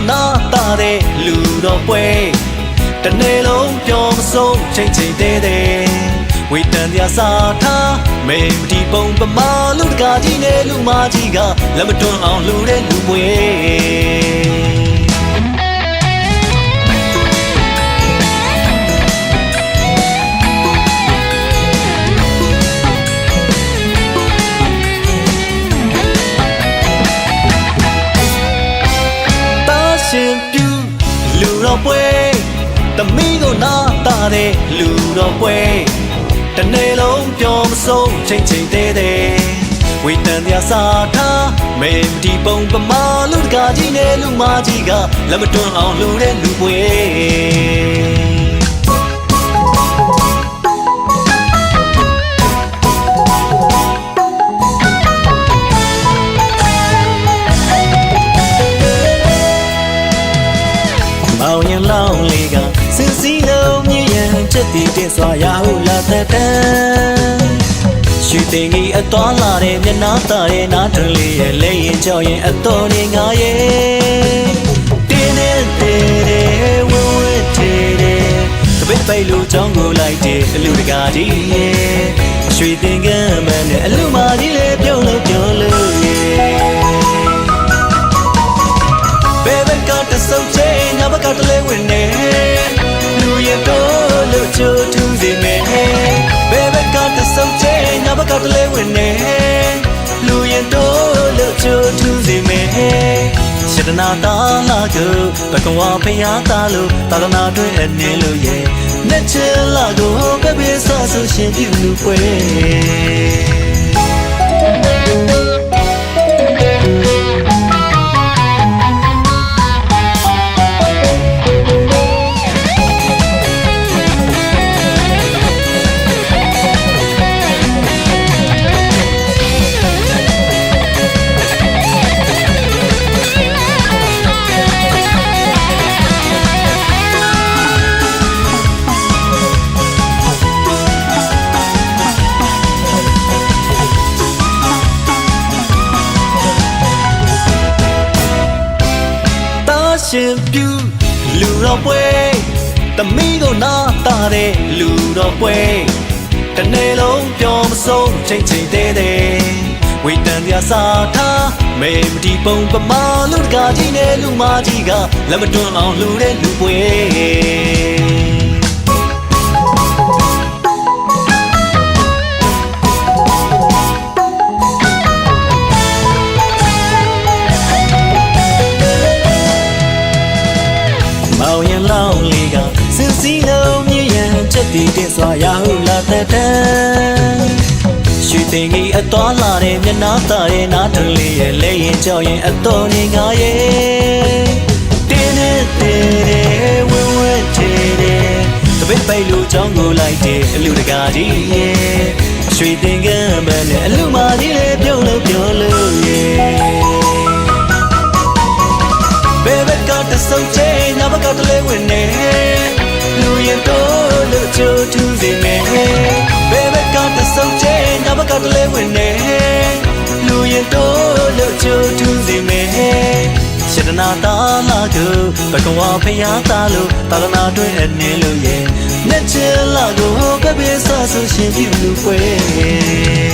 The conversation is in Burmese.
နာတာတဲ့လူတော်ပွဲတနေ့လုံးပြောမဆုံးချိန်ချိန်သေးသေးဝေတန်တရားစာထားမေမတီပုံပမာလူတကာကြီးနဲ့လူမကြီးကလက်မတွန်းအောင်လူတဲ့လူပွဲလူတော်ပွဲတမီးကိုနာတာတဲ့လူတော်ပွဲတနေ့လုံးပြောမဆုံးချိန်ချိန်သေးသေးဝေတန်တရားစာထားမေမတီပုံပမာလူတကာကြီးနဲ့လူမကြီးကလက်မတွန်းအောင်လူတဲ့လူပွဲမောင်ရင်လောင်းလေးကစင်စီလုံးမြည်ရန်ချက်တည်တင်စွာရဟုလာတဲ့တန်းရွှေတင်ကြီးအသွားလာတဲ့မျက်နှာသားရဲ့နားထွန်းလေးရဲ့လက်ရင်ကြောက်ရင်အတော်နေငါရဲ့တင်းနေတဲ့ဝဝတေတဲ့တပိတ်ပိတ်လူချောင်းကိုလိုက်တဲ့အလူတကာကြီးရဲ့ရွှေတင်ကမ်းမှန်တဲ့အလူမကြီးလေးပြုံးလို့ပြောလို့ဘယ်ဘက်ကတဆုပ်ချင်ငါဘက်ကတလဲဝင်နေလူရတော့လို့ချိုးထူးစီနေဘယ်ဘက်ကတဆုပ်ချင်ငါဘက်ကတလဲဝင်နေလူရတော့လို့ချိုးထူးစီနေရှတနာတာလာကိုဘကဝဖျားတာလို့သာသနာတွင်အနေလို့ရဲ့နဲ့ချင်လာကိုကပေးဆဆရှင်ပြုလူပွဲရှင်ပြုလူတော်ပွဲတမီးကိုနာတာတဲ့လူတော်ပွဲတနေ့လုံးပြောမဆုံးချိန်ချိန်သေးသေးဝေတန်တရားစာထားမေမတီပုံပမာလူတကာကြီးနဲ့လူမကြီးကလက်မတွန်းအောင်လူတဲ့လူပွဲမောင်ရင်လောင်းလေးကစင်စီလုံးမြည်ရန်ချက်တည်တင်စွာရဟုလာတဲ့တန်းရွှေတင်ကြီးအသွားလာတဲ့မျက်နှာသားရဲ့နားထွန်းလေးရဲ့လက်ရင်ကြောက်ရင်အတော်နေငါရဲ့တင်းနေတဲ့ဝဝတေတဲ့တပိတ်ပိတ်လူချောင်းကိုလိုက်တဲ့အလူတကာကြီးရဲ့ရွှေတင်ကမ်းမှန်တဲ့အလူမကြီးလေးပြုံးလို့ပြောလို့ရဲ့ဘယ်ဘက်ကတဆုပ်ချင်ငါဘက်ကတလဲဝင်နေလူရင်တော့လို့ချိုးထူးစီနေဘယ်ဘက်ကတဆုပ်ချင်ငါဘက်ကတလဲဝင်နေလူရင်တော့လို့ချိုးထူးစီနေရှတနာတာလာကိုဘကဝဖျားတာလို့သာသနာတွင်အနေလို့ရဲ့နဲ့ချင်လာကိုကပေးဆဆရှင်ပြုလူပွဲ